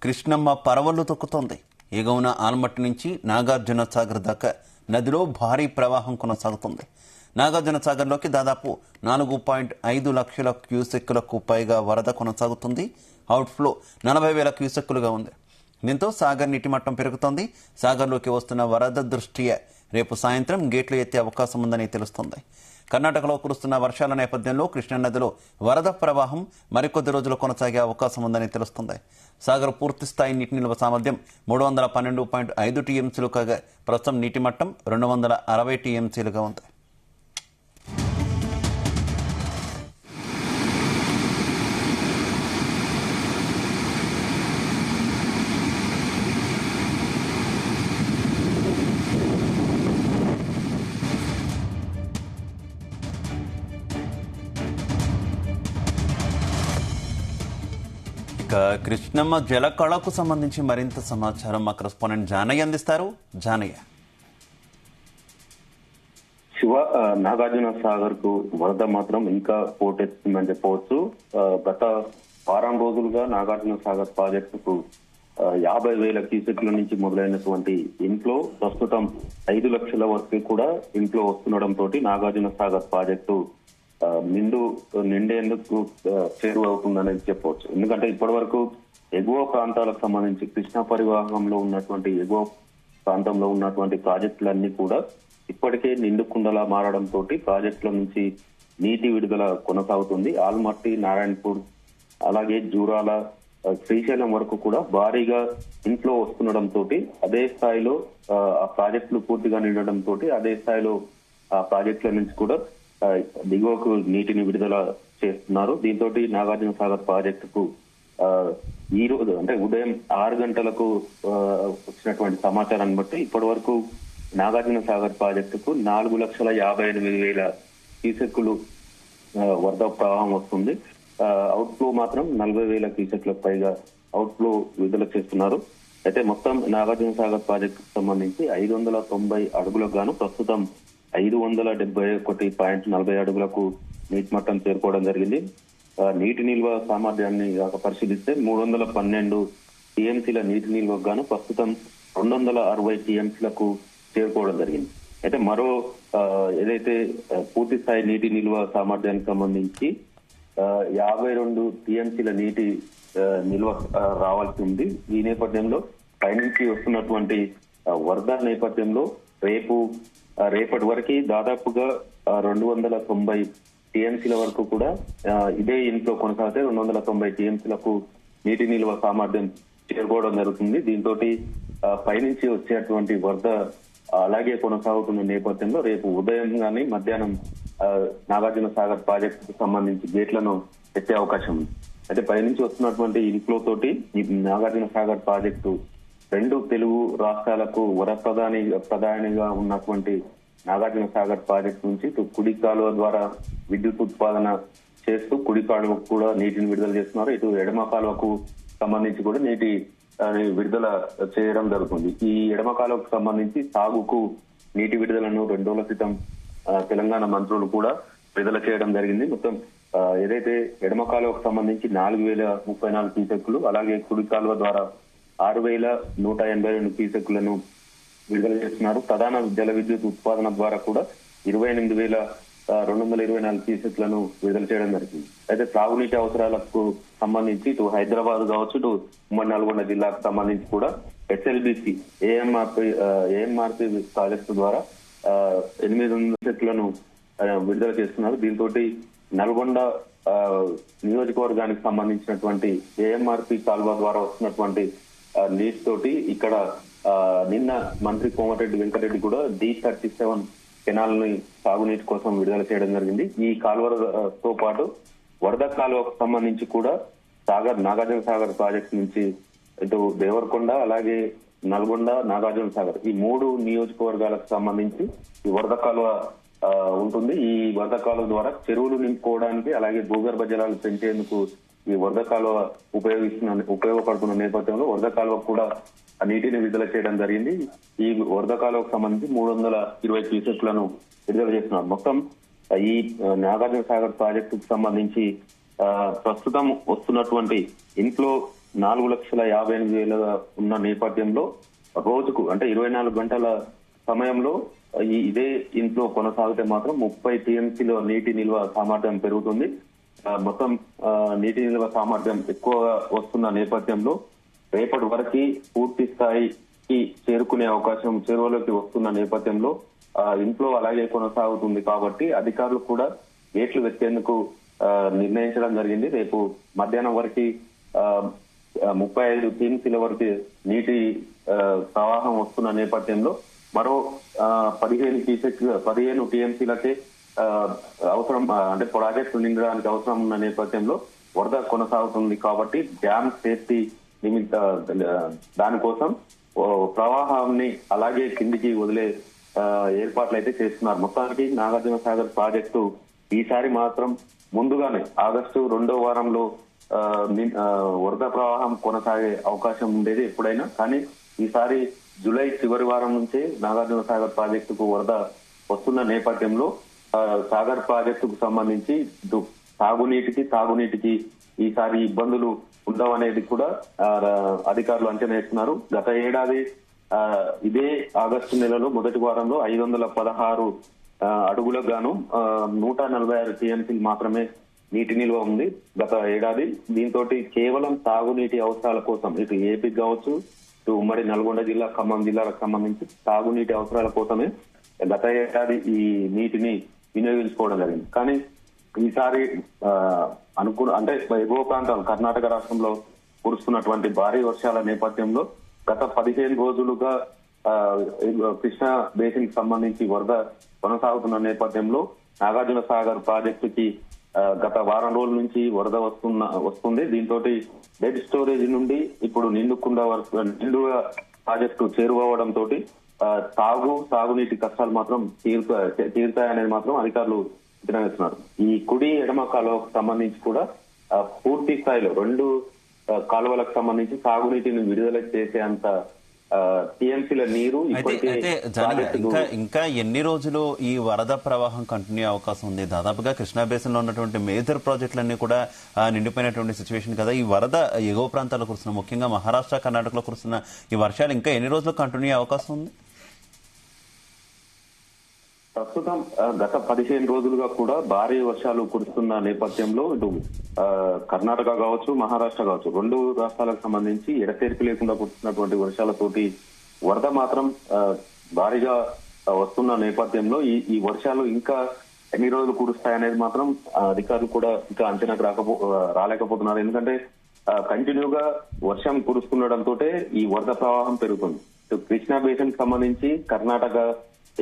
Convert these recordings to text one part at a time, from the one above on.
కృష్ణమ్మ పరవళ్లు తొక్కుతోంది. ఎగువన ఆల్మట్టి నుంచి నాగార్జున సాగర్ దాకా నదిలో భారీ ప్రవాహం కొనసాగుతుంది. నాగార్జున సాగర్లోకి దాదాపు 4.5 లక్షల క్యూసెక్కులకు పైగా వరద కొనసాగుతుంది. అవుట్ఫ్లో 40,000 క్యూసెక్కులుగా ఉంది. దీంతో సాగర్ నీటి మట్టం పెరుగుతోంది. సాగర్లోకి వస్తున్న వరద దృష్ట్యా రేపు సాయంత్రం గేట్లు ఎత్తే అవకాశం ఉందని తెలుస్తోంది. కర్ణాటకలో కురుస్తున్న వర్షాల నేపథ్యంలో కృష్ణానదిలో వరద ప్రవాహం మరికొద్ది రోజులు కొనసాగే అవకాశం ఉందని తెలుస్తోంది. సాగర్ పూర్తిస్థాయి నీటి నిల్వ సామర్థ్యం 312.5 టీఎంసీలు కాగా ప్రస్తుతం నీటి మట్టం 260 టీఎంసీలుగా ఉంది. కృష్ణమ్మ జలకళకు సంబంధించి మరింత సమాచారం మా కరెస్పాండెంట్ జానయ్య అందిస్తారు. జానయ్య, నాగార్జున సాగర్ కు వరద మాత్రం ఇంకా పోటెత్తుందని చెప్పవచ్చు. గత వారం రోజులుగా నాగార్జున సాగర్ ప్రాజెక్టుకు 50,000 క్యూసెక్ల నుంచి మొదలైనటువంటి ఇన్ఫ్లో ప్రస్తుతం 5 లక్షల వరకు కూడా ఇన్ఫ్లో వస్తుండటంతో నాగార్జున సాగర్ ప్రాజెక్టు నిండేందుకు చేరువవుతుందని చెప్పవచ్చు. ఎందుకంటే ఇప్పటి వరకు ఎగువ ప్రాంతాలకు సంబంధించి కృష్ణా పరివాహంలో ఉన్నటువంటి ఎగువ ప్రాంతంలో ఉన్నటువంటి ప్రాజెక్టులన్నీ కూడా ఇప్పటికే నిండుకుండలా మారడంతో ప్రాజెక్టుల నుంచి నీటి విడుదల కొనసాగుతుంది. ఆల్మట్టి, నారాయణపూర్, అలాగే జూరాల, శ్రీశైలం వరకు కూడా భారీగా ఇన్ఫ్లో వస్తుండటంతో అదే స్థాయిలో ఆ ప్రాజెక్టులు పూర్తిగా నిండడంతో అదే స్థాయిలో ఆ ప్రాజెక్టుల నుంచి కూడా దిగువకు నీటిని విడుదల చేస్తున్నారు. దీంతో నాగార్జున సాగర్ ప్రాజెక్టుకు ఈ రోజు అంటే ఉదయం 6 గంటలకు వచ్చినటువంటి సమాచారాన్ని బట్టి ఇప్పటి వరకు నాగార్జున సాగర్ ప్రాజెక్టుకు 4,58,000 క్యూసెక్కులు వరద ప్రవాహం వస్తుంది. అవుట్ఫ్లో మాత్రం 40,000 క్యూసెక్లకు పైగా అవుట్ఫ్లో విడుదల చేస్తున్నారు. అయితే మొత్తం నాగార్జున సాగర్ ప్రాజెక్టుకు సంబంధించి 590 అడుగులకు గాను ప్రస్తుతం 571.40 అడుగులకు నీటి మట్టం చేరుకోవడం జరిగింది. నీటి నిల్వ సామర్థ్యాన్ని పరిశీలిస్తే 312 టీఎంసీల నీటి నిల్వకు గాను ప్రస్తుతం 260 టీఎంసీలకు చేరుకోవడం జరిగింది. అయితే మరో ఏదైతే పూర్తి స్థాయి నీటి నిల్వ సామర్థ్యానికి సంబంధించి 52 టీఎంసీల నీటి నిల్వ రావాల్సి ఉంది. ఈ నేపథ్యంలో పైనుంచి వస్తున్నటువంటి వరద నేపథ్యంలో రేపటి వరకు దాదాపుగా 290 టీఎంసీల వరకు కూడా ఇదే ఇన్ఫ్లో కొనసాగితే 290 టీఎంసీలకు నీటి నిల్వ సామర్థ్యం చేరుకోవడం జరుగుతుంది. దీంతో పైనుంచి వచ్చేటువంటి వరద అలాగే కొనసాగుతున్న నేపథ్యంలో రేపు ఉదయం గానీ మధ్యాహ్నం నాగార్జున సాగర్ ప్రాజెక్టుకు సంబంధించి గేట్లను ఎత్తే అవకాశం ఉంది. అయితే పైనుంచి వస్తున్నటువంటి ఇన్ఫ్లో తోటి నాగార్జున సాగర్ ప్రాజెక్టు 2 తెలుగు రాష్ట్రాలకు ప్రధానిగా ఉన్నటువంటి నాగార్జున సాగర్ ప్రాజెక్టు నుంచి కుడి కాలువ ద్వారా విద్యుత్ ఉత్పాదన చేస్తూ కుడి కాలువకు కూడా నీటిని విడుదల చేస్తున్నారు. ఇటు ఎడమ కాలువకు సంబంధించి కూడా నీటి విడుదల చేయడం జరుగుతుంది. ఈ ఎడమ కాలువకు సంబంధించి సాగుకు నీటి విడుదలను 2 రోజుల క్రితం తెలంగాణ మంత్రులు కూడా విడుదల చేయడం జరిగింది. మొత్తం ఏదైతే ఎడమ కాలువకు సంబంధించి 4,034 క్యూసెక్కులు, అలాగే కుడి కాలువ ద్వారా 6,182 క్యూసెక్కులను విడుదల చేస్తున్నారు. ప్రధాన జల విద్యుత్ ఉత్పాదన ద్వారా కూడా 28,224 క్యూసెక్లను విడుదల చేయడం జరిగింది. అయితే త్రాగునీటి అవసరాలకు సంబంధించి ఇటు హైదరాబాద్ కావచ్చు, ఇటు ఉమ్మడి నల్గొండ జిల్లాకు సంబంధించి కూడా ఎస్ఎల్బిసి ఏఎంఆర్పి ప్రాజెక్టు ద్వారా 800 క్యూసెక్లను విడుదల చేస్తున్నారు. దీంతో నల్గొండ నియోజకవర్గానికి సంబంధించినటువంటి ఏఎంఆర్పి కాల్వ ద్వారా వస్తున్నటువంటి నీటితోటి ఇక్కడ నిన్న మంత్రి కోమటిరెడ్డి వెంకటరెడ్డి కూడా D37 కెనాల్ ని సాగునీటి కోసం విడుదల చేయడం జరిగింది. ఈ కాలువలతో పాటు వరద కాలువకు సంబంధించి కూడా నాగార్జున సాగర్ ప్రాజెక్టు నుంచి ఇటు దేవరకొండ, అలాగే నల్గొండ, నాగార్జున సాగర్ ఈ 3 నియోజకవర్గాలకు సంబంధించి ఈ వరద కాలువ ఉంటుంది. ఈ వరద కాలువ ద్వారా చెరువులు నింపుకోవడానికి, అలాగే భూగర్భ జలాలు పెంచేందుకు ఈ వరద కాలువ ఉపయోగపడుతున్న నేపథ్యంలో వరద కాలువ కూడా నీటిని విడుదల చేయడం జరిగింది. ఈ వరద కాలువకు సంబంధించి 320 క్యూసెక్లను విడుదల చేస్తున్నారు. మొత్తం ఈ నాగార్జున సాగర్ ప్రాజెక్టుకు సంబంధించి ప్రస్తుతం వస్తున్నటువంటి ఇన్ఫ్లో 4,58,000 ఉన్న నేపథ్యంలో రోజుకు అంటే 24 గంటల సమయంలో ఇదే ఇంట్లో కొనసాగితే మాత్రం 30 టీఎంసీలో నీటి నిల్వ సామర్థ్యం పెరుగుతుంది. మొత్తం నీటి నిల్వ సామర్థ్యం ఎక్కువగా వస్తున్న నేపథ్యంలో రేపటి వరకు పూర్తి స్థాయికి చేరుకునే అవకాశం చేరువలోకి వస్తున్న నేపథ్యంలో ఇంట్లో అలాగే కొనసాగుతుంది. కాబట్టి అధికారులు కూడా గేట్లు వెచ్చేందుకు నిర్ణయించడం జరిగింది. రేపు మధ్యాహ్నం వరకు 35 టీఎంసీల వరకు నీటి ప్రవాహం వస్తున్న నేపథ్యంలో మరో 15 టీఎంసీలకే అవసరం అంటే ప్రాజెక్టు నిండడానికి అవసరం ఉన్న నేపథ్యంలో వరద కొనసాగుతుంది. కాబట్టి డ్యామ్ సేఫ్టీ నిమిత్త దానికోసం ప్రవాహాన్ని అలాగే కిందికి వదిలే ఏర్పాట్లు అయితే చేస్తున్నారు. మొత్తానికి నాగార్జున సాగర్ ప్రాజెక్టు ఈసారి మాత్రం ముందుగానే ఆగస్టు 2వ వారంలో వరద ప్రవాహం కొనసాగే అవకాశం ఉండేది ఎప్పుడైనా. కానీ ఈసారి జూలై చివరి వారం నుంచే నాగార్జున సాగర్ ప్రాజెక్టుకు వరద వస్తున్న నేపథ్యంలో సాగర్ ప్రాజెక్టుకు సంబంధించి తాగునీటికి ఈసారి ఇబ్బందులు ఉండవనేది కూడా అధికారులు అంచనా వేస్తున్నారు. గత ఏడాది ఇదే ఆగస్టు నెలలో మొదటి వారంలో 516 అడుగులకు గాను 146 టీఎంసీలు మాత్రమే నీటి నిల్వ ఉంది గత ఏడాది. దీంతో కేవలం తాగునీటి అవసరాల కోసం ఇటు ఏపీకి కావచ్చు, ఇటు ఉమ్మడి నల్గొండ జిల్లా, ఖమ్మం జిల్లాలకు సంబంధించి తాగునీటి అవసరాల కోసమే గత ఏడాది ఈ నీటిని వినియోగించుకోవడం జరిగింది. కానీ ఈసారి అంటే ఎగువ ప్రాంతం కర్ణాటక రాష్ట్రంలో కురుస్తున్నటువంటి భారీ వర్షాల నేపథ్యంలో గత 15 రోజులుగా కృష్ణా బేసిన్ కి సంబంధించి వరద కొనసాగుతున్న నేపథ్యంగా నాగార్జున సాగర్ ప్రాజెక్టుకి గత వారం రోజుల నుంచి వరద వస్తుంది. దీంతో డెడ్ స్టోరేజ్ నుండి ఇప్పుడు నిండుగా ప్రాజెక్టు చేరువవడంతో సాగునీటి కష్టాలు మాత్రం తీరుతాయనేది మాత్రం అధికారులు అంచనా వేస్తున్నారు. ఈ కుడి ఎడమ కాలువకు సంబంధించి కూడా పూర్తి స్థాయిలో 2 కాలువలకు సంబంధించి సాగునీటిని విడుదల చేసేంత టీఎంసీల నీరు ఇంకా ఎన్ని రోజులు ఈ వరద ప్రవాహం కంటిన్యూ అవకాశం ఉంది? దాదాపుగా కృష్ణా బేసిన్ లో ఉన్నటువంటి మేజర్ ప్రాజెక్టులన్నీ కూడా నిండిపోయినటువంటి సిచ్యువేషన్ కదా. ఈ వరద ఎగువ ప్రాంతాల్లో కురుస్తున్న, ముఖ్యంగా మహారాష్ట్ర, కర్ణాటకలో కురుస్తున్న ఈ వర్షాలు ఇంకా ఎన్ని రోజులు కంటిన్యూ అవకాశం ఉంది? ప్రస్తుతం గత 15 రోజులుగా కూడా భారీ వర్షాలు కురుస్తున్న నేపథ్యంలో ఇటు కర్ణాటక కావచ్చు, మహారాష్ట్ర కావచ్చు, 2 రాష్ట్రాలకు సంబంధించి ఎడతెరిపి లేకుండా కురుస్తున్నటువంటి వర్షాలతోటి వరద మాత్రం భారీగా వస్తున్న నేపథ్యంలో ఈ వర్షాలు ఇంకా ఎన్ని రోజులు కురుస్తాయనేది మాత్రం అధికారులు కూడా ఇంకా అంచనాకు రాలేకపోతున్నారు. ఎందుకంటే కంటిన్యూగా వర్షం కురుస్తుండటంతో ఈ వరద ప్రవాహం పెరుగుతుంది. కృష్ణా బేసిన్ కి సంబంధించి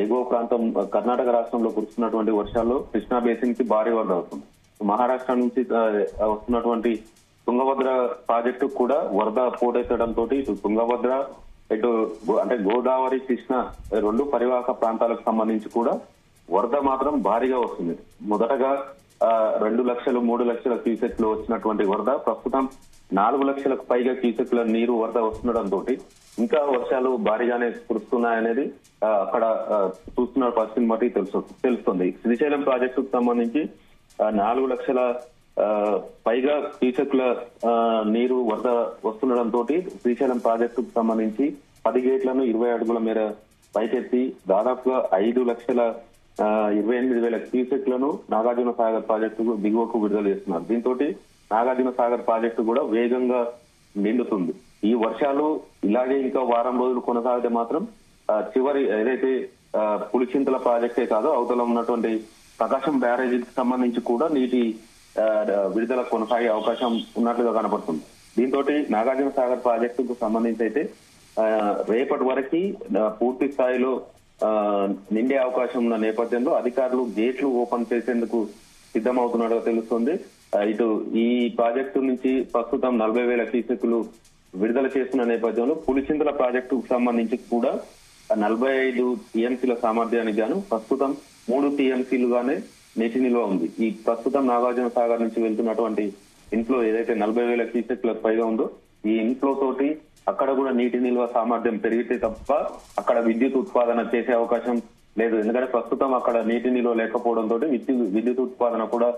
ఎగువ ప్రాంతం కర్ణాటక రాష్ట్రంలో కురుస్తున్నటువంటి వర్షాల్లో కృష్ణా బేసిన్ కి భారీ వరద అవుతుంది. మహారాష్ట్ర నుంచి వస్తున్నటువంటి తుంగభద్ర ప్రాజెక్టు కూడా వరద పోటెత్తడంతో ఇటు తుంగభద్ర ఇటు అంటే గోదావరి, కృష్ణ 2 పరివాహక ప్రాంతాలకు సంబంధించి కూడా వరద మాత్రం భారీగా వస్తుంది. మొదటగా 2 లక్షలు 3 లక్షల క్యూసెక్లు వచ్చినటువంటి వరద ప్రస్తుతం 4 లక్షలకు పైగా క్యూసెక్ల నీరు వరద వస్తుండటంతో ఇంకా వర్షాలు భారీగానే కురుస్తున్నాయనేది అక్కడ చూస్తున్న పరిస్థితిని బట్టి తెలుస్తుంది. శ్రీశైలం ప్రాజెక్టుకు సంబంధించి 4 లక్షల పైగా క్యూసెక్ల నీరు వరద వస్తుండటంతో శ్రీశైలం ప్రాజెక్టుకు సంబంధించి 10 గేట్లను 20 అడుగుల మేర పైకెత్తి దాదాపుగా 5,28,000 క్యూసెక్లను నాగార్జున సాగర్ ప్రాజెక్టు దిగువకు విడుదల చేస్తున్నారు. దీంతో నాగార్జున సాగర్ ప్రాజెక్టు కూడా వేగంగా నిండుతుంది. ఈ వర్షాలు ఇలాగే ఇంకా వారం రోజులు కొనసాగితే మాత్రం చివరి ఏదైతే పులిచింతల ప్రాజెక్టే కాదో అవతల ఉన్నటువంటి ప్రకాశం బ్యారేజీకి సంబంధించి కూడా నీటి విడుదల కొనసాగే అవకాశం ఉన్నట్లుగా కనపడుతుంది. దీంతో నాగార్జున సాగర్ ప్రాజెక్టుకు సంబంధించి అయితే రేపటి వరకు పూర్తి స్థాయిలో నిండే అవకాశం ఉన్న నేపథ్యంలో అధికారులు గేట్లు ఓపెన్ చేసేందుకు సిద్ధమవుతున్నట్టుగా తెలుస్తుంది. ఇటు ఈ ప్రాజెక్టు నుంచి ప్రస్తుతం 40,000 క్యూసెక్లు విడుదల చేస్తున్న నేపథ్యంలో పులిచింతల ప్రాజెక్టుకు సంబంధించి కూడా 45 టీఎంసీల సామర్థ్యానికి గాను ప్రస్తుతం 3 టీఎంసీలుగానే నీటి నిల్వ ఉంది. ఈ ప్రస్తుతం నాగార్జున సాగర్ నుంచి వెళ్తున్నటువంటి ఇన్ఫ్లో ఏదైతే 40,000 క్యూసెక్లకు పైగా ఉందో ఈ ఇన్ఫ్లో తోటి అక్కడ కూడా నీటి నిల్వ సామర్థ్యం పెరిగితే తప్ప అక్కడ విద్యుత్ ఉత్పాదన చేసే అవకాశం లేదు. ఎందుకంటే ప్రస్తుతం అక్కడ నీటి నిల్వ లేకపోవడంతో విద్యుత్ ఉత్పాదన కూడా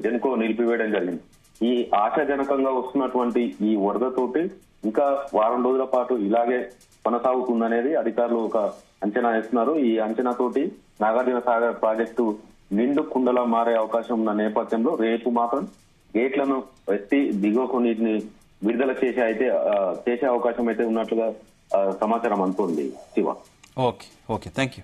జెన్కో నిలిపివేయడం జరిగింది. ఈ ఆశాజనకంగా వస్తున్నటువంటి ఈ వరదతోటి ఇంకా వారం రోజుల పాటు ఇలాగే కొనసాగుతుందనేది అధికారులు ఒక అంచనా వేస్తున్నారు. ఈ అంచనాతోటి నాగార్జున సాగర్ ప్రాజెక్టు నిండు కుండలా మారే అవకాశం ఉన్న నేపథ్యంలో రేపు మాత్రం గేట్లను ఎత్తి దిగువకు నీటిని విడుదల చేసే అవకాశం అయితే ఉన్నట్లుగా సమాచారం అందుతోంది శివ. Okay thank you.